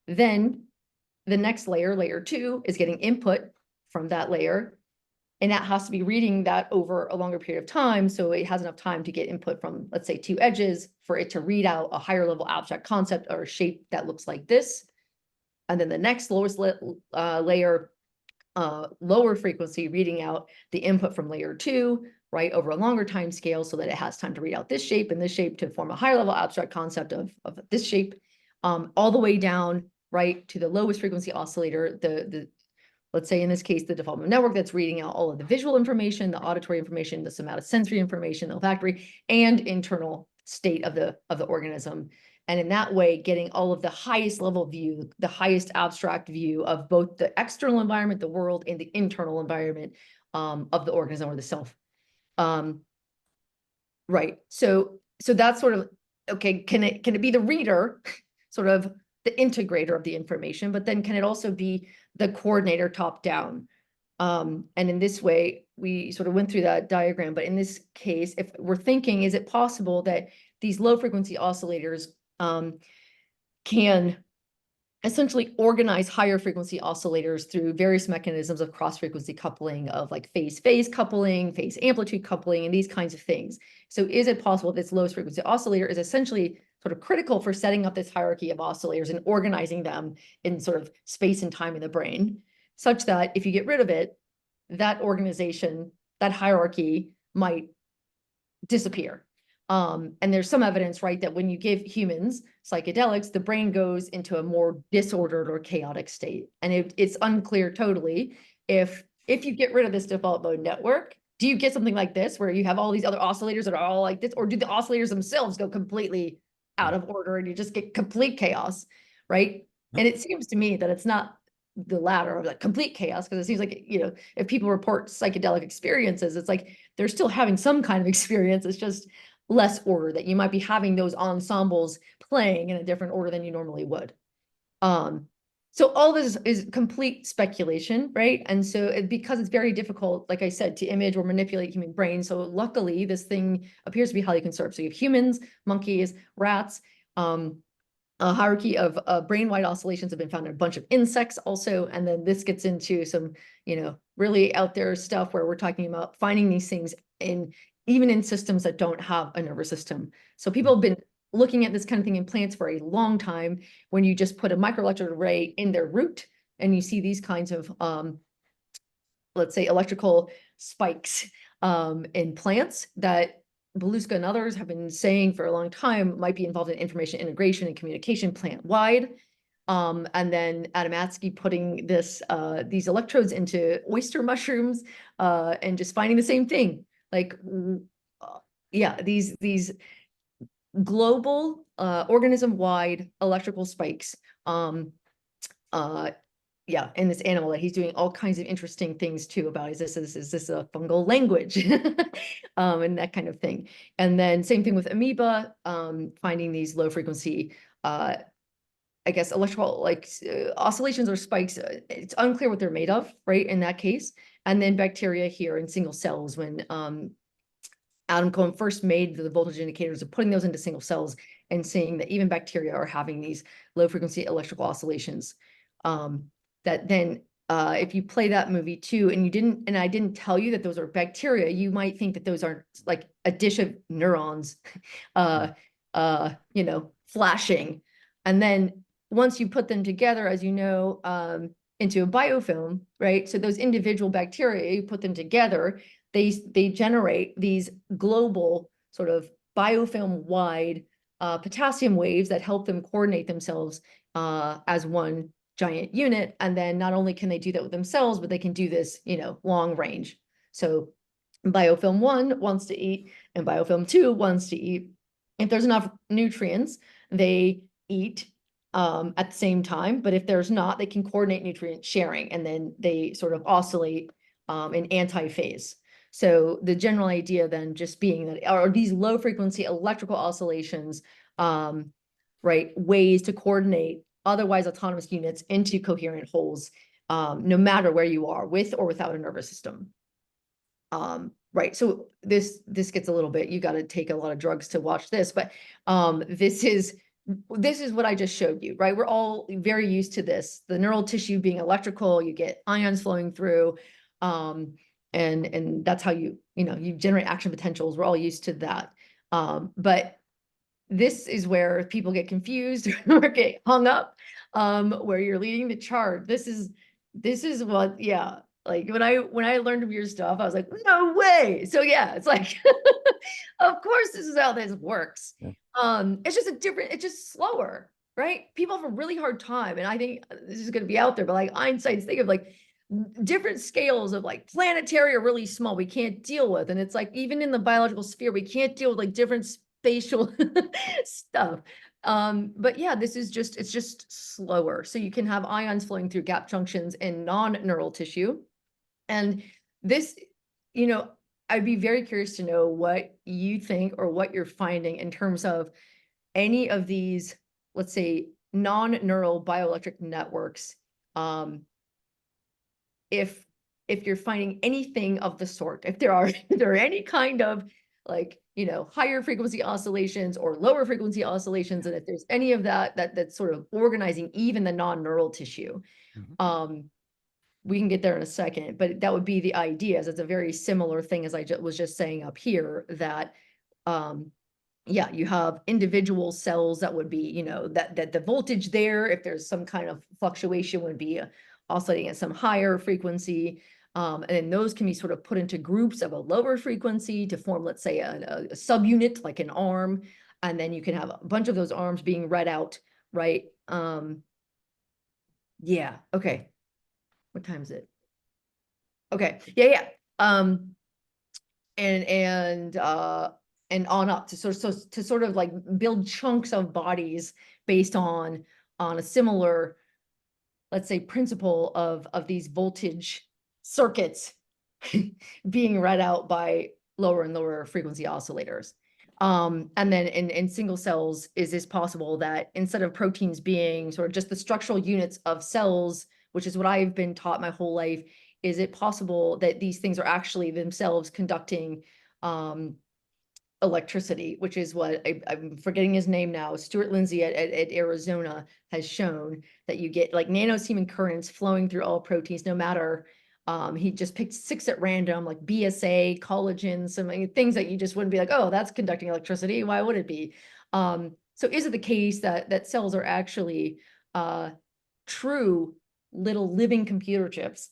then the next layer, layer 2, is getting input from that layer. And that has to be reading that over a longer period of time. So it has enough time to get input from, let's say, 2 edges for it to read out a higher level abstract concept or a shape that looks like this. And then the next lowest layer, lower frequency, reading out the input from layer 2, right, over a longer time scale so that it has time to read out this shape and this shape to form a higher level abstract concept of this shape, all the way down, right, to the lowest frequency oscillator, let's say in this case, the development network that's reading out all of the visual information, the auditory information, the somatosensory information, the olfactory, and internal state of the organism. And in that way, getting all of the highest level view, the highest abstract view of both the external environment, the world, and the internal environment of the organism or the self. Right. So that's sort of, okay, can it be the reader, sort of the integrator of the information, but then can it also be the coordinator top down? And in this way, we sort of went through that diagram, but in this case, if we're thinking, is it possible that these low frequency oscillators can essentially organize higher frequency oscillators through various mechanisms of cross frequency coupling, of like phase coupling, phase amplitude coupling, and these kinds of things. So is it possible this lowest frequency oscillator is essentially sort of critical for setting up this hierarchy of oscillators and organizing them in sort of space and time in the brain, such that if you get rid of it, that organization, that hierarchy might disappear. And there's some evidence, right, that when you give humans psychedelics, the brain goes into a more disordered or chaotic state. And it's unclear totally if you get rid of this default mode network, do you get something like this where you have all these other oscillators that are all like this, or do the oscillators themselves go completely out of order and you just get complete chaos, right? And it seems to me that it's not the latter of like complete chaos, because it seems like, you know, if people report psychedelic experiences, it's like they're still having some kind of experience. It's just less order, that you might be having those ensembles playing in a different order than you normally would. So all this is complete speculation, right? And so because it's very difficult, like I said, to image or manipulate human brains. So luckily, this thing appears to be highly conserved. So you have humans, monkeys, rats. A hierarchy of brain-wide oscillations have been found in a bunch of insects also. And then this gets into some, you know, really out there stuff where we're talking about finding these things even in systems that don't have a nervous system. So people have been looking at this kind of thing in plants for a long time, when you just put a microelectrode array in their root and you see these kinds of, let's say, electrical spikes in plants that Beluska and others have been saying for a long time might be involved in information integration and communication plant-wide. And then Adamatsky putting these electrodes into oyster mushrooms and just finding the same thing. Like, yeah, these global organism-wide electrical spikes. Yeah, in this animal that he's doing all kinds of interesting things too about is this a fungal language and that kind of thing. And then same thing with amoeba, finding these low frequency I guess electrical like oscillations or spikes. It's unclear what they're made of, right? In that case, and then bacteria here in single cells when Adam Cohen first made the voltage indicators of putting those into single cells and seeing that even bacteria are having these low frequency electrical oscillations. That then if you play that movie too, and I didn't tell you that those are bacteria, you might think that those are like a dish of neurons, flashing. And then once you put them together, as you know, into a biofilm, right? So those individual bacteria, you put them together, they generate these global sort of biofilm-wide potassium waves that help them coordinate themselves as one giant unit. And then not only can they do that with themselves, but they can do this, long range. So biofilm 1 wants to eat and biofilm 2 wants to eat. If there's enough nutrients, they eat at the same time, but if there's not, they can coordinate nutrient sharing, and then they sort of oscillate in anti-phase. So the general idea then just being that are these low frequency electrical oscillations, right, ways to coordinate otherwise autonomous units into coherent wholes, no matter where you are, with or without a nervous system. Right, so this gets a little bit, you got to take a lot of drugs to watch this, but this is what I just showed you, right? We're all very used to this, the neural tissue being electrical, you get ions flowing through, and that's how you generate action potentials. We're all used to that. But this is where people get confused or get hung up, where you're leading the charge. This is what, yeah. Like when I learned of your stuff, I was like, no way. So yeah, it's like, of course, this is how this works. Yeah. It's just slower, right? People have a really hard time. And I think this is going to be out there, but like Einstein's think of like different scales of like planetary or really small, we can't deal with. And it's like, even in the biological sphere, we can't deal with like different spatial stuff. But yeah, it's just slower. So you can have ions flowing through gap junctions in non-neural tissue. And this, I'd be very curious to know what you think or what you're finding in terms of any of these, let's say, non-neural bioelectric networks. If you're finding anything of the sort, if there are any kind of like, higher frequency oscillations or lower frequency oscillations, and if there's any of that's sort of organizing even the non-neural tissue. We can get there in a second, but that would be the idea. It's a very similar thing as I was just saying up here, that yeah, you have individual cells that would be, that the voltage there, if there's some kind of fluctuation, would be oscillating at some higher frequency. And then those can be sort of put into groups of a lower frequency to form, let's say, a subunit, like an arm. And then you can have a bunch of those arms being read out, right? Yeah, okay. What time is it? Okay, yeah. And on up to sort of like build chunks of bodies based on a similar, let's say, principle of these voltage circuits being read out by lower and lower frequency oscillators. And then in single cells, is this possible that instead of proteins being sort of just the structural units of cells, which is what I've been taught my whole life, is it possible that these things are actually themselves conducting electricity, which is what I'm forgetting his name now, Stuart Lindsay at Arizona has shown, that you get like nanosiemens currents flowing through all proteins, no matter, he just picked 6 at random, like BSA, collagen, some things that you just wouldn't be like, oh, that's conducting electricity. Why would it be? So is it the case that cells are actually true little living computer chips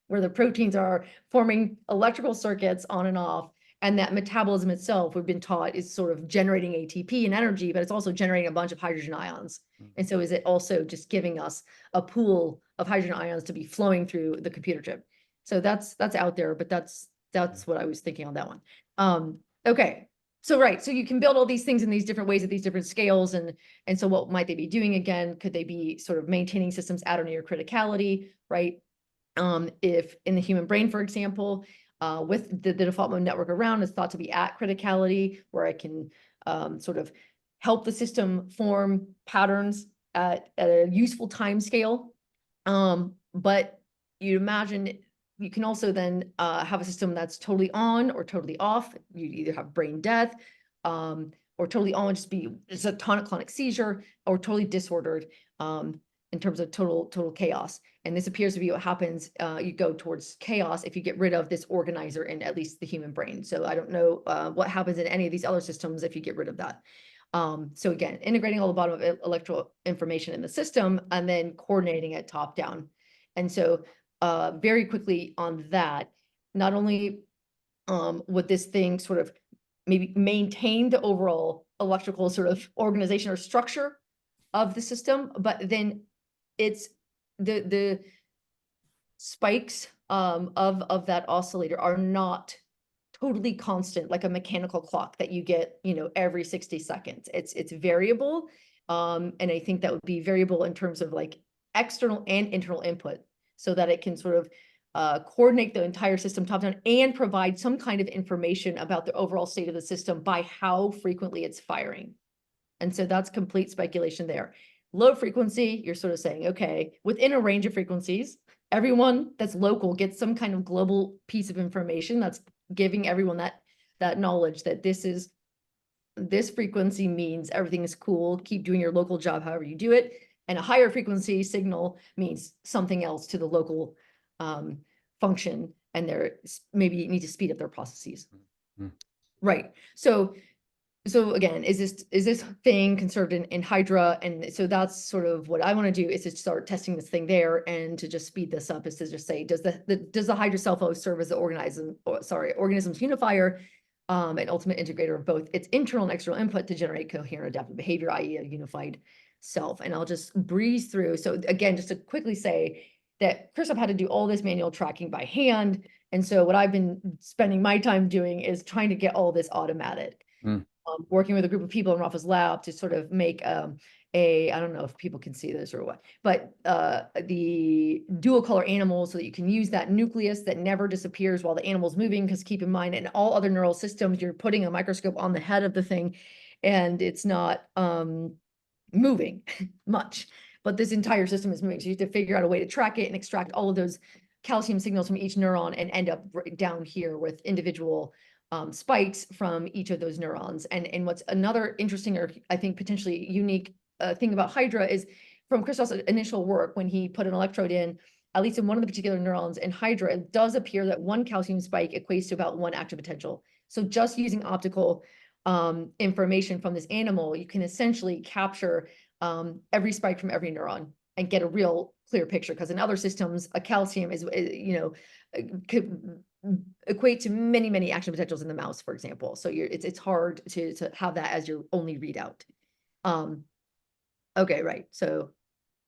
where the proteins are forming electrical circuits on and off, and that metabolism itself, we've been taught, is sort of generating ATP and energy, but it's also generating a bunch of hydrogen ions. And so is it also just giving us a pool of hydrogen ions to be flowing through the computer chip? So that's out there, but that's what I was thinking on that one. Okay, So right, so you can build all these things in these different ways at these different scales, and so what might they be doing again? Could they be sort of maintaining systems at or near criticality, right? If in the human brain, for example, with the default mode network around is thought to be at criticality, where I can sort of help the system form patterns at a useful time scale. But you imagine you can also then have a system that's totally on or totally off. You either have brain death, or totally on, just a tonic-clonic seizure, or totally disordered in terms of total chaos. And this appears to be what happens. You go towards chaos if you get rid of this organizer in at least the human brain. So I don't know what happens in any of these other systems if you get rid of that. So again, integrating all the bottom of electrical information in the system and then coordinating it top down. And so very quickly on that, not only would this thing sort of maybe maintain the overall electrical sort of organization or structure of the system, but then it's the spikes of that oscillator are not totally constant, like a mechanical clock that you get, every 60 seconds. It's variable. And I think that would be variable in terms of like external and internal input, so that it can sort of coordinate the entire system top down and provide some kind of information about the overall state of the system by how frequently it's firing. And so that's complete speculation there. Low frequency, you're sort of saying, okay, within a range of frequencies, everyone that's local gets some kind of global piece of information that's giving everyone that knowledge that this frequency means everything is cool. Keep doing your local job however you do it. And a higher frequency signal means something else to the local function, and they're maybe need to speed up their processes. Mm. Right. So again, is this thing conserved in Hydra? And so that's sort of what I want to do, is to start testing this thing there, and to just speed this up is to just say, does the Hydra self serve as the organism's unifier, and ultimate integrator of both its internal and external input to generate coherent adaptive behavior, i.e. a unified self. And I'll just breeze through. So again, just to quickly say that Christoph had to do all this manual tracking by hand. And so what I've been spending my time doing is trying to get all this automatic. Working with a group of people in Rafa's lab to sort of make I don't know if people can see this or what, but the dual color animal, so that you can use that nucleus that never disappears while the animal's moving. Because keep in mind, in all other neural systems, you're putting a microscope on the head of the thing and it's not moving much, but this entire system is moving. So you have to figure out a way to track it and extract all of those calcium signals from each neuron and end up down here with individual spikes from each of those neurons. And what's another interesting, or I think potentially unique thing about Hydra is from Christoph's initial work, when he put an electrode in, at least in one of the particular neurons in Hydra, it does appear that one calcium spike equates to about one active potential. So just using optical information from this animal, you can essentially capture every spike from every neuron and get a real clear picture. Because in other systems, a calcium is, could equate to many action potentials in the mouse, for example. So it's hard to have that as your only readout. Okay, right. So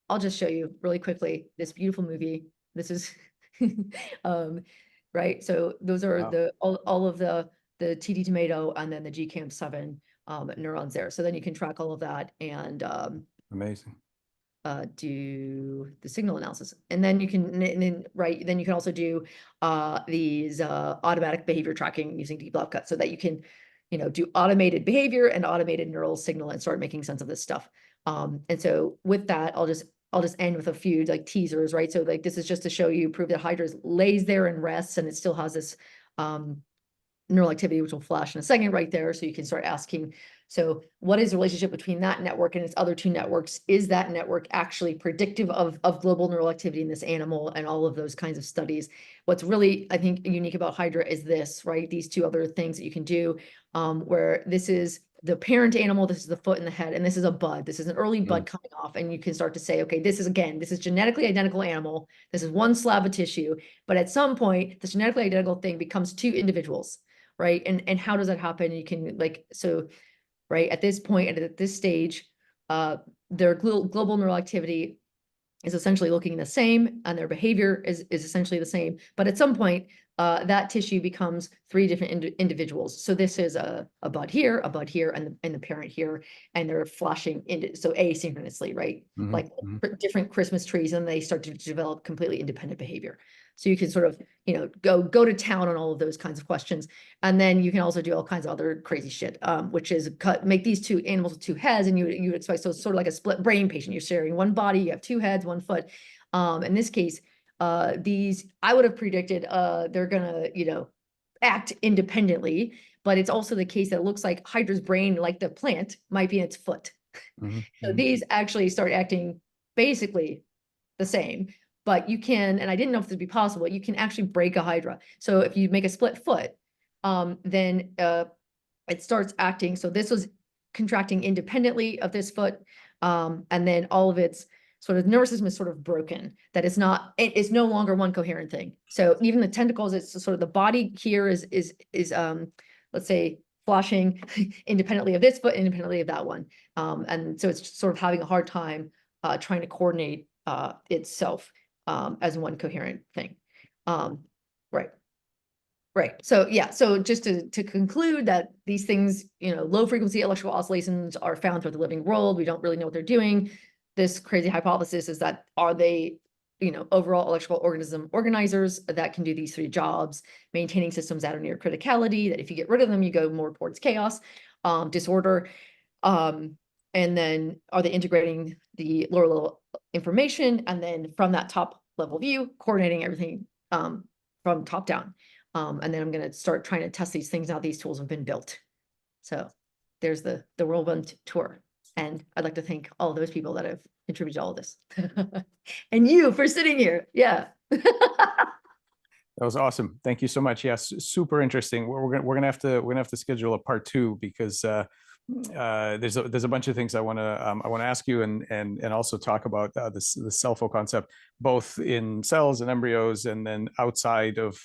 I'll just show you really quickly this beautiful movie. This is right. So those are all of the TD tomato and then the GCAM7 neurons there. So then you can track all of that and Amazing. Do the signal analysis, and then you can then you can also do these automatic behavior tracking using deep lab cuts, so that you can do automated behavior and automated neural signal and start making sense of this stuff. And so with that, I'll just end with a few like teasers, right? So like this is just to show you, prove that Hydra lays there and rests, and it still has this neural activity, which will flash in a second right there. So you can start asking, so what is the relationship between that network and its other two networks? Is that network actually predictive of global neural activity in this animal, and all of those kinds of studies? What's really, I think, unique about Hydra is this, right? These two other things that you can do, where this is the parent animal, this is the foot and the head, and this is a bud. This is an early bud coming off, and you can start to say, okay, this is genetically identical animal. This is one slab of tissue, but at some point, this genetically identical thing becomes two individuals, right? And how does that happen? You can right at this point and at this stage, their global neural activity is essentially looking the same and their behavior is essentially the same. But at some point, that tissue becomes three different individuals. So this is a bud here, and the parent here, and they're flashing into, so asynchronously, right? Like different Christmas trees, and they start to develop completely independent behavior. So you can sort of, go to town on all of those kinds of questions. And then you can also do all kinds of other crazy shit, which is make these two animals with two heads, and you would expect, so it's sort of like a split brain patient. You're sharing one body, you have two heads, one foot. In this case, these, I would have predicted, they're gonna, act independently, but it's also the case that it looks like Hydra's brain, like the plant, might be in its foot. So these actually start acting basically the same, but you can, and I didn't know if this would be possible, you can actually break a Hydra. So if you make a split foot, then it starts acting. So this was contracting independently of this foot, and then all of its sort of nervous system is sort of broken, that it's not, it's no longer one coherent thing. So even the tentacles, it's sort of the body here is let's say flashing independently of this foot, independently of that one. And so it's sort of having a hard time trying to coordinate itself as one coherent thing. Right. Right. So yeah, so just to conclude that these things, low frequency electrical oscillations are found throughout the living world. We don't really know what they're doing. This crazy hypothesis is that, are they, overall electrical organism organizers that can do these three jobs, maintaining systems that are near criticality, that if you get rid of them, you go more towards chaos, disorder. And then are they integrating the lower level information, and then from that top level view, coordinating everything from top down. And then I'm going to start trying to test these things now. These tools have been built. So there's the whirlwind tour. And I'd like to thank all those people that have contributed to all of this. And you for sitting here. Yeah. That was awesome. Thank you so much. Yes, super interesting. We're gonna have to schedule a part 2, because there's a bunch of things I want to ask you, and also talk about the self concept, both in cells and embryos, and then outside of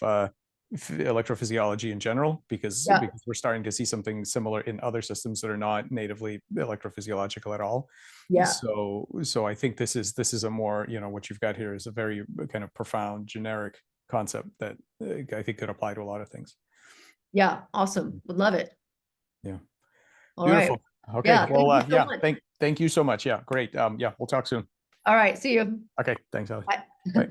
electrophysiology in general, because we're starting to see something similar in other systems that are not natively electrophysiological at all. Yeah. So I think this is a more, what you've got here is a very kind of profound generic concept that I think could apply to a lot of things. Yeah. Awesome. Would love it. Yeah. All Beautiful. right. Okay. Yeah, Well, thank you so much. thank you so much. Yeah. Great. Yeah. We'll talk soon. All right. See you. Okay. Thanks, Ali. Bye. Bye.